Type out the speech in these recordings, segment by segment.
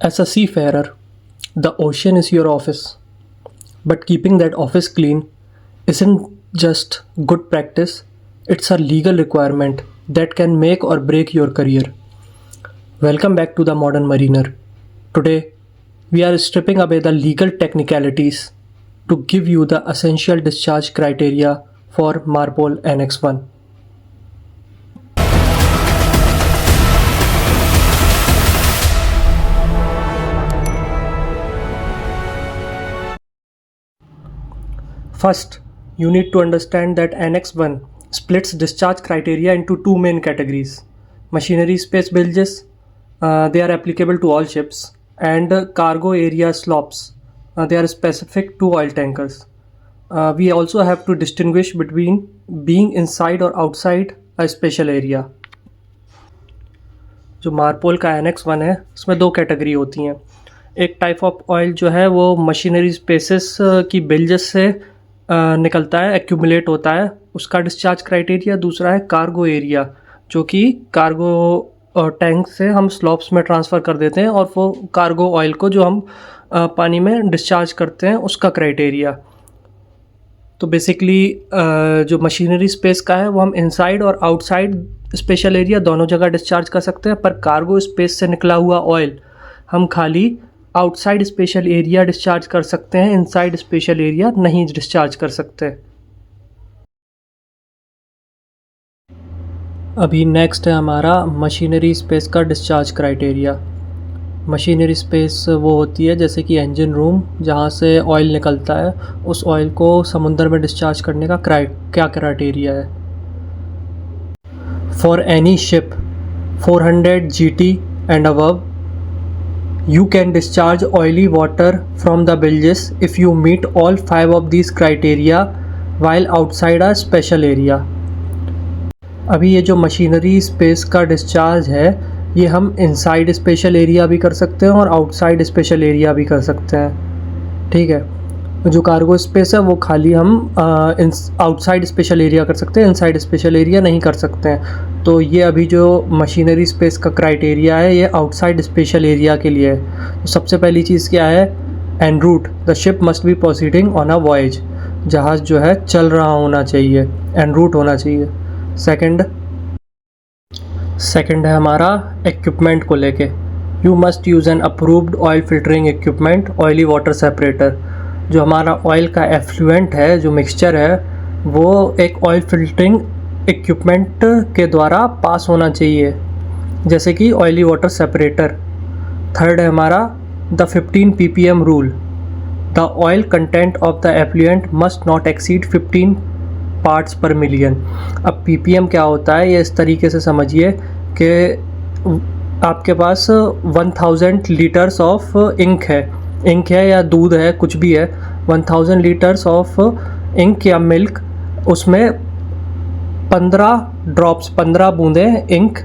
As a seafarer, the ocean is your office. But keeping that office clean isn't just good practice, it's a legal requirement that can make or break your career. Welcome back to the Modern Mariner. Today, we are stripping away the legal technicalities to give you the essential discharge criteria for MARPOL Annex 1. First, you need to understand that Annex 1 splits discharge criteria into two main categories. Machinery space bilges, they are applicable to all ships, and cargo area slops, they are specific to oil tankers. We also have to distinguish between being inside or outside a special area. जो मारपोल का annex 1 है उसमें दो category होती हैं. एक type of oil जो है वो मशीनरी स्पेसेस की बिल्जेस से निकलता है, एक्यूमुलेट होता है, उसका डिस्चार्ज क्राइटेरिया. दूसरा है कार्गो एरिया, जो कि कार्गो टैंक से हम स्लॉप्स में ट्रांसफ़र कर देते हैं और वो कार्गो ऑयल को जो हम पानी में डिस्चार्ज करते हैं उसका क्राइटेरिया. तो बेसिकली जो मशीनरी स्पेस का है वो हम इनसाइड और आउटसाइड स्पेशल एरिया दोनों जगह डिस्चार्ज कर सकते हैं, पर कार्गो स्पेस से निकला हुआ ऑयल हम खाली आउटसाइड स्पेशल एरिया डिस्चार्ज कर सकते हैं, इनसाइड स्पेशल एरिया नहीं डिस्चार्ज कर सकते. अभी नेक्स्ट है हमारा मशीनरी स्पेस का डिस्चार्ज क्राइटेरिया. मशीनरी स्पेस वो होती है जैसे कि इंजन रूम, जहाँ से ऑयल निकलता है, उस ऑयल को समुद्र में डिस्चार्ज करने का क्या क्राइटेरिया है. For any ship 400 GT and above, you can discharge oily water from the bilges if you meet all 5 of these criteria while outside a special area. अभी ये जो मशीनरी स्पेस का डिस्चार्ज है ये हम इनसाइड स्पेशल एरिया भी कर सकते हैं और आउटसाइड स्पेशल एरिया भी कर सकते हैं. ठीक है, जो कार्गो स्पेस है वो खाली हम आउटसाइड स्पेशल एरिया कर सकते हैं, इनसाइड स्पेशल एरिया नहीं कर सकते हैं. तो ये अभी जो मशीनरी स्पेस का क्राइटेरिया है ये आउटसाइड स्पेशल एरिया के लिए है. तो सबसे पहली चीज़ क्या है, en route, the ship must be proceeding on a voyage. जहाज़ जो है चल रहा होना चाहिए, एन रूट होना चाहिए. सेकंड है हमारा इक्विपमेंट को लेके. You must use an approved oil filtering equipment, oily water separator. जो हमारा ऑयल का एफ्लुएंट है, जो मिक्सचर है, वो एक ऑयल फिल्टरिंग इक्विपमेंट के द्वारा पास होना चाहिए, जैसे कि ऑयली वाटर सेपरेटर. थर्ड है हमारा the 15 ppm rule. The oil content of the effluent must not exceed 15 parts per million. अब ppm क्या होता है ये इस तरीके से समझिए कि आपके पास 1000 लीटर्स ऑफ इंक है या दूध है, कुछ भी है, 1000 लीटर्स ऑफ इंक या मिल्क, उसमें 15 बूंदें इंक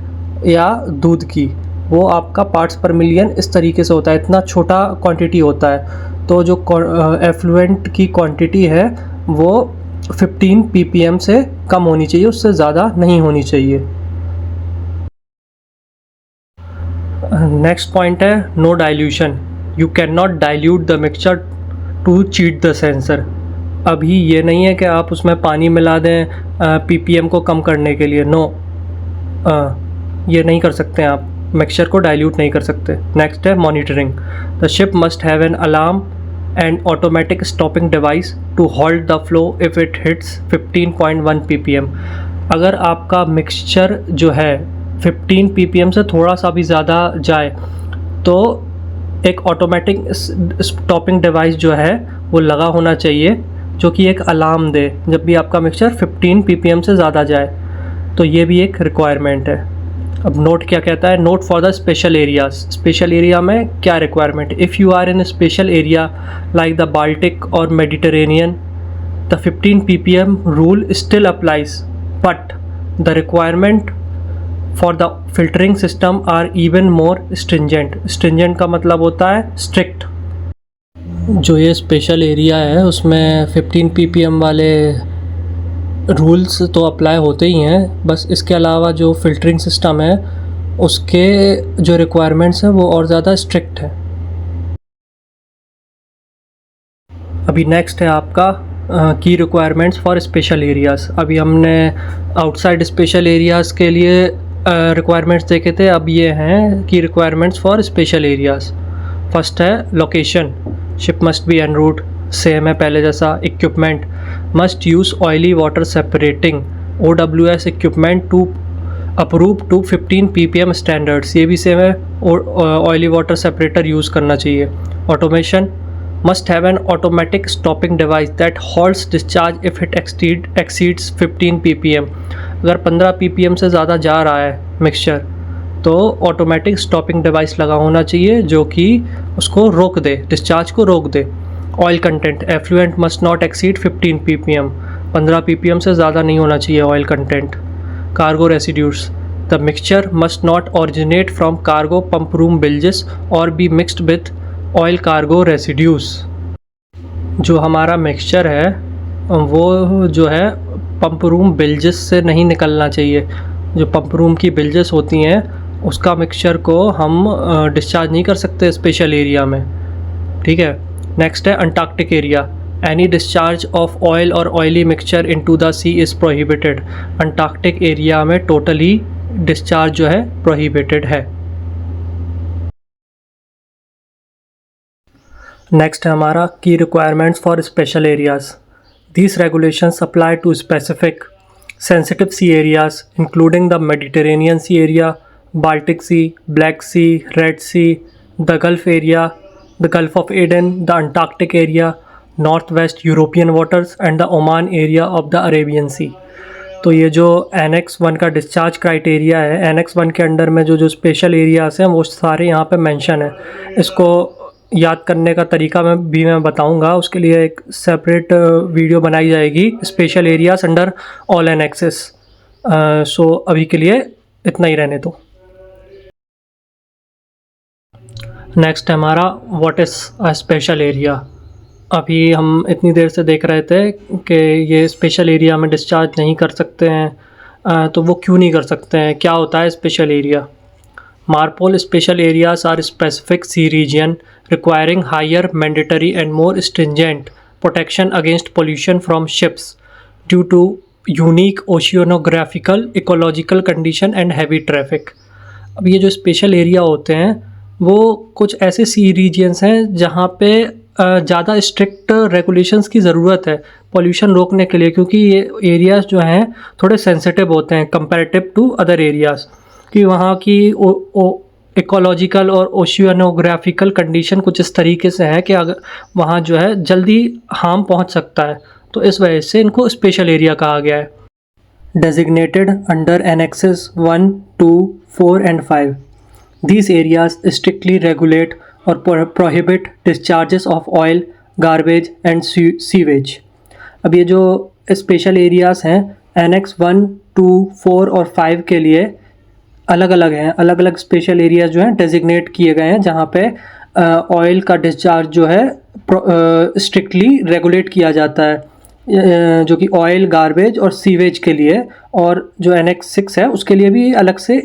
या दूध की, वो आपका पार्ट्स पर मिलियन इस तरीके से होता है. इतना छोटा क्वांटिटी होता है. तो जो एफ्लुएंट की क्वांटिटी है वो 15 ppm से कम होनी चाहिए, उससे ज़्यादा नहीं होनी चाहिए. नेक्स्ट पॉइंट है no dilution. You can not dilute the mixture to cheat the sensor. अभी ये नहीं है कि आप उसमें पानी मिला दें ppm को कम करने के लिए. नो, ये नहीं कर सकते हैं आप, मिक्सचर को डाइल्यूट नहीं कर सकते. नेक्स्ट है monitoring. The ship must have an alarm and automatic stopping device to hold the flow if it hits 15.1 ppm. अगर आपका मिक्सचर जो है 15 ppm से थोड़ा सा भी ज़्यादा जाए तो एक ऑटोमेटिक स्टॉपिंग डिवाइस जो है वो लगा होना चाहिए, जो कि एक अलार्म दे जब भी आपका मिक्सचर 15 ppm से ज़्यादा जाए. तो ये भी एक रिक्वायरमेंट है. अब नोट क्या कहता है, note for the special areas. Special area में क्या requirement, if you are in special area like the Baltic और Mediterranean, the 15 ppm rule still applies, but the requirement for the filtering system are even more stringent. Stringent का मतलब होता है strict. जो ये special area है उसमें 15 ppm वाले रूल्स तो अप्लाई होते ही हैं, बस इसके अलावा जो फ़िल्टरिंग सिस्टम है उसके जो रिक्वायरमेंट्स हैं वो और ज़्यादा स्ट्रिक्ट है. अभी नेक्स्ट है आपका की रिक्वायरमेंट्स फॉर स्पेशल एरियाज़। अभी हमने आउटसाइड स्पेशल एरियाज़ के लिए रिक्वायरमेंट्स देखे थे, अब ये हैं की requirements for special areas. First है location, ship must be en route, same है पहले जैसा। Equipment, must use oily water separating OWS equipment to approve to 15 ppm standards, ये भी सेम है, ऑयली वाटर सेपरेटर यूज़ करना चाहिए। Automation, must have an automatic stopping device that halts discharge if it exceeds 15 ppm। अगर 15 ppm से ज़्यादा जा रहा है मिक्सचर तो ऑटोमेटिक स्टॉपिंग डिवाइस लगा होना चाहिए जो कि उसको रोक दे, डिस्चार्ज को रोक दे। Oil content, effluent must not exceed 15 ppm, 15 ppm से ज़्यादा नहीं होना चाहिए oil content. Cargo residues, the mixture must not originate from cargo pump room bilges और be mixed with oil cargo residues. जो हमारा मिक्सचर है वो जो है पंप रूम बिल्जेस से नहीं निकलना चाहिए। जो पंप रूम की बिल्जेस होती हैं उसका मिक्सचर को हम डिस्चार्ज नहीं कर सकते स्पेशल एरिया में, ठीक है। नेक्स्ट है Antarctic area, any discharge of oil और oily mixture into the sea is prohibited. Antarctic area में टोटली डिस्चार्ज जो है प्रोहिबिटेड है। नेक्स्ट है हमारा की requirements for special areas. These regulations apply to specific sensitive sea areas including the Mediterranean sea area, Baltic sea, black sea, red sea, the gulf area, the gulf of Aden, the Antarctic area, north west European waters and the Oman area of the Arabian sea. तो ये जो annex 1 का discharge criteria है, annex 1 के under में जो special areas हैं वो सारे यहाँ पे मेंशन है। इसको याद करने का तरीका मैं बताऊंगा, उसके लिए एक सेपरेट वीडियो बनाई जाएगी, special areas under all annexes. सो अभी के लिए इतना ही रहने दो। नेक्स्ट है हमारा what is a special area. अभी हम इतनी देर से देख रहे थे कि ये स्पेशल एरिया में डिस्चार्ज नहीं कर सकते हैं, तो वो क्यों नहीं कर सकते हैं, क्या होता है special area. MARPOL special areas are specific sea region requiring higher mandatory and more stringent protection against pollution from ships due to unique oceanographical, ecological condition and heavy traffic। अब ये जो स्पेशल एरिया होते हैं वो कुछ ऐसे सी regions हैं जहाँ पे ज़्यादा स्ट्रिक्ट रेगुलेशंस की ज़रूरत है पॉल्यूशन रोकने के लिए, क्योंकि ये एरियाज़ जो हैं थोड़े सेंसिटिव होते हैं कंपैरेटिव टू अदर एरियाज़, कि वहाँ की इकोलॉजिकल और ओशियानोग्राफिकल कंडीशन कुछ इस तरीके से है कि अगर वहाँ जो है जल्दी हार्म पहुँच सकता है, तो इस वजह से इनको स्पेशल एरिया कहा गया है। Designated under annexes 1, 2, 4 and 5, these areas strictly regulate और prohibit discharges of oil, garbage and sewage. अब ये जो स्पेशल एरियाज़ हैं एनेक्स 1, 2, 4 और 5 के लिए अलग अलग हैं, अलग अलग स्पेशल एरियाज जो हैं डेजिग्नेट किए गए हैं जहाँ पे ऑयल का डिस्चार्ज जो है स्ट्रिक्टली रेगुलेट किया जाता है, जो कि ऑयल, गार्बेज और सीवेज के लिए। और जो एनेक्स 6 है उसके लिए भी अलग से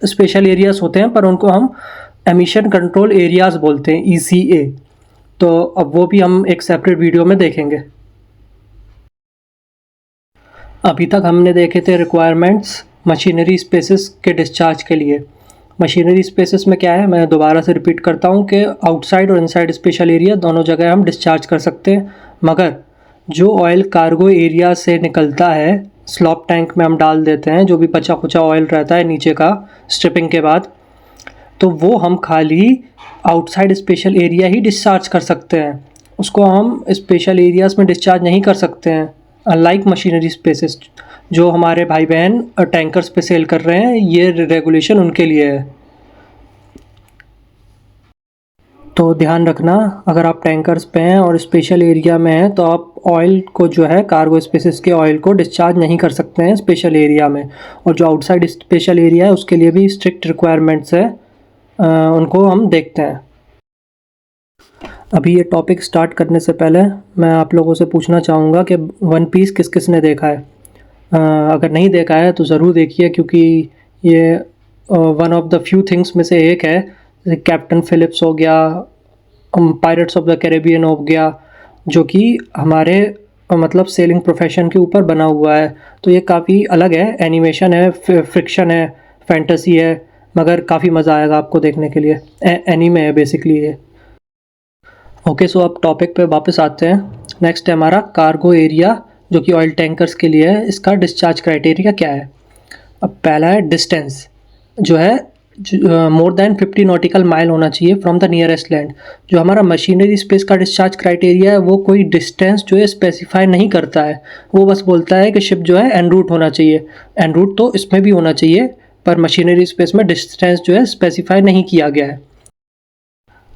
स्पेशल एरियाज होते हैं, पर उनको हम एमिशन कंट्रोल एरियाज बोलते हैं, ECA। तो अब वो भी हम एक सेपरेट वीडियो में देखेंगे। अभी तक हमने देखे थे रिक्वायरमेंट्स मशीनरी स्पेसेस के डिस्चार्ज के लिए। मशीनरी स्पेसेस में क्या है, मैं दोबारा से रिपीट करता हूँ कि आउटसाइड और इनसाइड स्पेशल एरिया दोनों जगह हम डिस्चार्ज कर सकते हैं, मगर जो ऑयल कार्गो एरिया से निकलता है स्लॉप टैंक में हम डाल देते हैं, जो भी बचा खुचा ऑयल रहता है नीचे का स्ट्रिपिंग के बाद, तो वो हम खाली आउटसाइड स्पेशल एरिया ही डिस्चार्ज कर सकते हैं, उसको हम स्पेशल एरियाज़ में डिस्चार्ज नहीं कर सकते हैं। अनलाइक मशीनरी स्पेसेस जो हमारे भाई बहन टैंकर्स पे सेल कर रहे हैं, ये रेगुलेशन उनके लिए है। तो ध्यान रखना, अगर आप टैंकर्स पे हैं और स्पेशल एरिया में हैं तो आप ऑयल को जो है कार्गो स्पेसेस के ऑयल को डिस्चार्ज नहीं कर सकते हैं स्पेशल एरिया में। और जो आउटसाइड स्पेशल एरिया है उसके लिए भी स्ट्रिक्ट रिक्वायरमेंट्स है, उनको हम देखते हैं। अभी ये टॉपिक स्टार्ट करने से पहले मैं आप लोगों से पूछना चाहूँगा कि वन पीस किस किस ने देखा है। अगर नहीं देखा है तो ज़रूर देखिए, क्योंकि ये one of the few things में से एक है। कैप्टन फिलिप्स हो गया, पायरेट्स ऑफ द कैरेबियन हो गया, जो कि हमारे मतलब सेलिंग प्रोफेशन के ऊपर बना हुआ है। तो ये काफ़ी अलग है, एनिमेशन है, फ्रिक्शन है, फैंटेसी है, मगर काफ़ी मज़ा आएगा आपको देखने के लिए। एनीमे है बेसिकली ये। ओके, सो अब टॉपिक पे वापस आते हैं। नेक्स्ट है हमारा कार्गो एरिया, जो कि ऑयल टैंकर्स के लिए है। इसका डिस्चार्ज क्राइटेरिया क्या है? अब पहला है डिस्टेंस, जो है मोर देन 50 नॉटिकल माइल होना चाहिए फ्रॉम द नियरेस्ट लैंड। जो हमारा मशीनरी स्पेस का डिस्चार्ज क्राइटेरिया है वो कोई डिस्टेंस जो है स्पेसिफाई नहीं करता है, वो बस बोलता है कि शिप जो है एन रूट होना चाहिए। एन रूट तो इसमें भी होना चाहिए, पर मशीनरी स्पेस में डिस्टेंस जो है स्पेसिफाई नहीं किया गया है।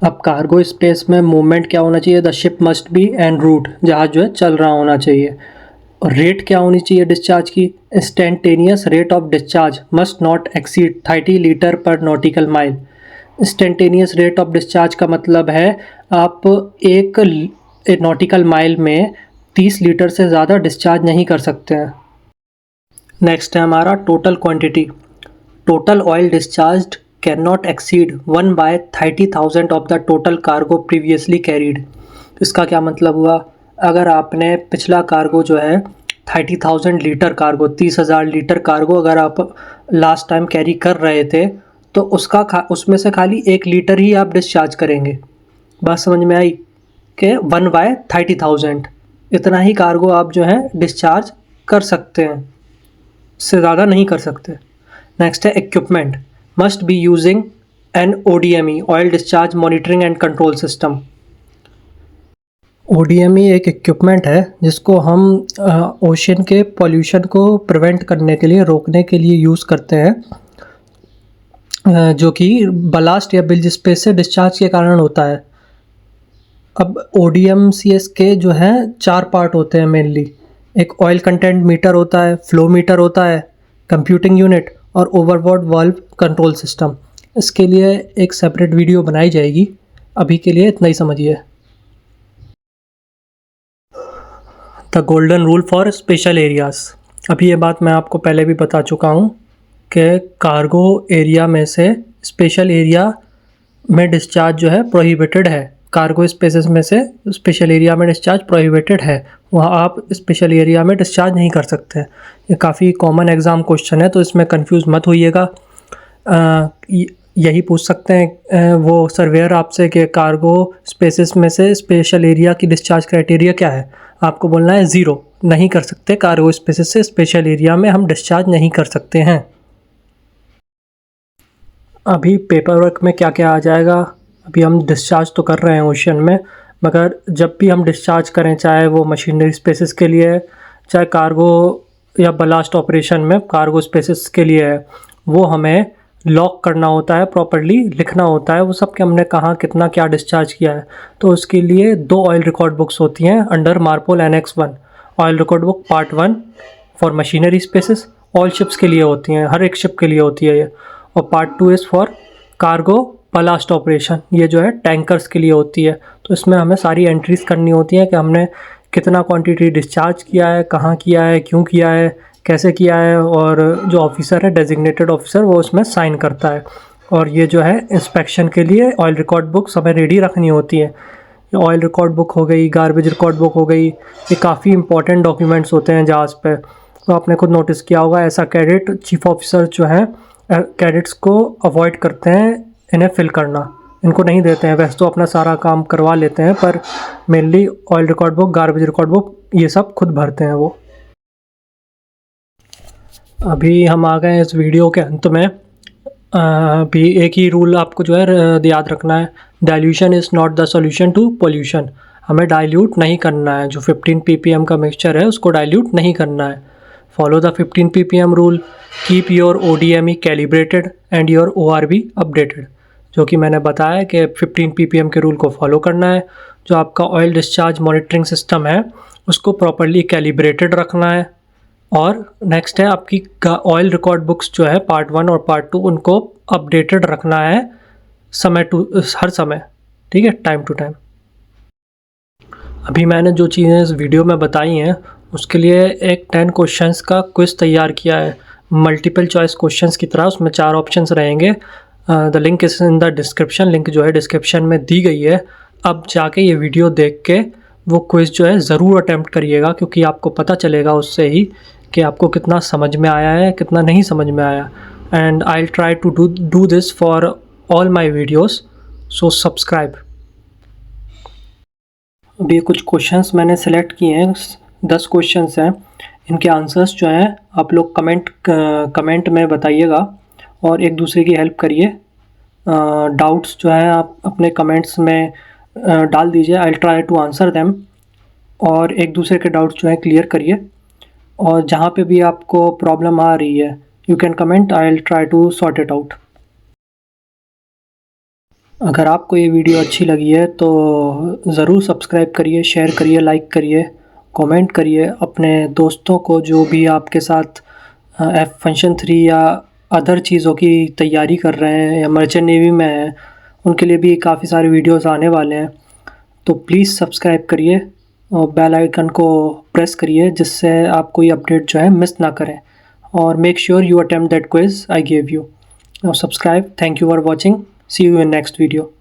अब कार्गो स्पेस में मूवमेंट क्या होना चाहिए? The ship must be en route, जहाज जो है चल रहा होना चाहिए। और रेट क्या होनी चाहिए डिस्चार्ज की? Instantaneous rate of discharge must not exceed 30 litre per nautical mile. Instantaneous rate of discharge का मतलब है आप एक नॉटिकल माइल में 30 लीटर से ज़्यादा डिस्चार्ज नहीं कर सकते हैं। नेक्स्ट है हमारा total quantity. Total oil discharge can not exceed 1/30,000 of the total cargo previously carried. इसका क्या मतलब हुआ? अगर आपने पिछला कार्गो जो है 30,000 लीटर कार्गो, 30,000 लीटर कार्गो अगर आप लास्ट टाइम कैरी कर रहे थे, तो उसमें से खाली 1 लीटर ही आप डिस्चार्ज करेंगे। बात समझ में आई कि 1/30,000 इतना ही कार्गो आप जो है डिस्चार्ज कर सकते हैं, इससे ज़्यादा नहीं कर सकते। नेक्स्ट है equipment, must be using an ODME, oil discharge monitoring and control system. ODME एक इक्विपमेंट है जिसको हम ओशन के पॉल्यूशन को प्रिवेंट करने के लिए, रोकने के लिए यूज़ करते हैं, जो कि बलास्ट या बिल्ज स्पेस से डिस्चार्ज के कारण होता है। अब ODMCS के जो हैं 4 पार्ट होते हैं मेनली। एक ऑयल कंटेंट मीटर होता है, फ्लो मीटर होता है, कंप्यूटिंग यूनिट और ओवरबोर्ड वाल्व कंट्रोल सिस्टम। इसके लिए एक सेपरेट वीडियो बनाई जाएगी, अभी के लिए इतना ही समझिए। The golden rule for special areas. अभी ये बात मैं आपको पहले भी बता चुका हूँ कि कार्गो एरिया में से स्पेशल एरिया में डिस्चार्ज जो है प्रोहिबिटेड है। कार्गो स्पेसेस में से स्पेशल एरिया में डिस्चार्ज प्रोहिबिटेड है, वहाँ आप स्पेशल एरिया में डिस्चार्ज नहीं कर सकते। ये काफ़ी कॉमन एग्ज़ाम क्वेश्चन है, तो इसमें कंफ्यूज मत होइएगा। यही पूछ सकते हैं वो सर्वेयर आपसे कि कार्गो स्पेसेस में से स्पेशल एरिया की डिस्चार्ज क्राइटेरिया क्या है। आपको बोलना है 0, नहीं कर सकते, कार्गो स्पेसेस से स्पेशल एरिया में हम डिस्चार्ज नहीं कर सकते हैं। अभी पेपर वर्क में क्या क्या आ जाएगा? अभी हम डिस्चार्ज तो कर रहे हैं ओशन में, मगर जब भी हम डिस्चार्ज करें, चाहे वो मशीनरी स्पेसेस के लिए है, चाहे कार्गो या बलास्ट ऑपरेशन में कार्गो स्पेसेस के लिए है, वो हमें लॉक करना होता है, प्रॉपर्ली लिखना होता है वो सब कि हमने कहाँ कितना क्या डिस्चार्ज किया है। तो उसके लिए 2 ऑयल रिकॉर्ड बुक्स होती हैं under MARPOL Annex 1। Oil record book part 1 for machinery spaces, all ships के लिए होती हैं, हर एक शिप के लिए होती है ये। और part 2 is for cargo blast operation, ये जो है टैंकर्स के लिए होती है। तो इसमें हमें सारी एंट्रीज़ करनी होती हैं कि हमने कितना क्वांटिटी डिस्चार्ज किया है, कहाँ किया है, क्यों किया है, कैसे किया है, और जो ऑफिसर है डेजिग्नेटेड ऑफिसर वो उसमें साइन करता है। और ये जो है इंस्पेक्शन के लिए ऑयल रिकॉर्ड बुक्स हमें रेडी रखनी होती है। ऑयल रिकॉर्ड बुक हो गई, गार्बेज रिकॉर्ड बुक हो गई, ये काफ़ी इंपॉर्टेंट डॉक्यूमेंट्स होते हैं जहाज़ पे। तो आपने खुद नोटिस किया होगा, ऐसा कैडेट चीफ ऑफिसर जो हैं कैडेट्स को अवॉइड करते हैं इन्हें फिल करना, इनको नहीं देते हैं। वैसे तो अपना सारा काम करवा लेते हैं, पर mainly oil record book, garbage record book ये सब खुद भरते हैं वो। अभी हम आ गए हैं इस वीडियो के अंत में। अभी एक ही रूल आपको जो है याद रखना है, dilution is not the solution to pollution. हमें डाइल्यूट नहीं करना है, जो 15 ppm का मिक्सचर है उसको डाइल्यूट नहीं करना है। Follow the 15 ppm rule, keep your ODME calibrated and your ORB updated. जो कि मैंने बताया कि 15 ppm के रूल को फॉलो करना है। जो आपका ऑयल डिस्चार्ज मॉनिटरिंग सिस्टम है उसको प्रॉपर्ली कैलिब्रेटेड रखना है। और नेक्स्ट है आपकी ऑयल रिकॉर्ड बुक्स जो है पार्ट 1 और पार्ट 2 उनको अपडेटेड रखना है हर समय, ठीक है, टाइम टू टाइम। अभी मैंने जो चीज़ें इस वीडियो में बताई हैं उसके लिए एक 10 क्वेश्चंस का क्विज़ तैयार किया है, मल्टीपल चॉइस क्वेश्चंस की तरह। उसमें 4 ऑप्शंस रहेंगे। The link is in the description, link जो है डिस्क्रिप्शन में दी गई है। अब जाके ये वीडियो देख के वो क्विज़ जो है ज़रूर अटैम्प्ट करिएगा, क्योंकि आपको पता चलेगा उससे ही कि आपको कितना समझ में आया है, कितना नहीं समझ में आया। And I will try to do this for all my videos, so subscribe. अभी कुछ क्वेश्चंस मैंने सेलेक्ट किए हैं, 10 क्वेश्चंस हैं। इनके आंसर्स जो हैं आप लोग कमेंट में बताइएगा और एक दूसरे की हेल्प करिए। डाउट्स जो हैं आप अपने कमेंट्स में डाल दीजिए, I will try to answer them. और एक दूसरे के डाउट्स जो हैं क्लियर करिए। और जहाँ पे भी आपको प्रॉब्लम आ रही है, you can comment, I will try to sort it out. अगर आपको ये वीडियो अच्छी लगी है तो ज़रूर सब्सक्राइब करिए, शेयर करिए, लाइक करिए, कमेंट करिए अपने दोस्तों को जो भी आपके साथ फंक्शन 3 या अदर चीज़ों की तैयारी कर रहे हैं या मर्चेंट नेवी में हैं, उनके लिए भी काफ़ी सारे वीडियोस आने वाले हैं। तो प्लीज़ सब्सक्राइब करिए और बेल आइकन को प्रेस करिए, जिससे आप कोई अपडेट जो है मिस ना करें। और make sure you attempt that quiz I gave you. Now subscribe. Thank you for watching. See you in next video.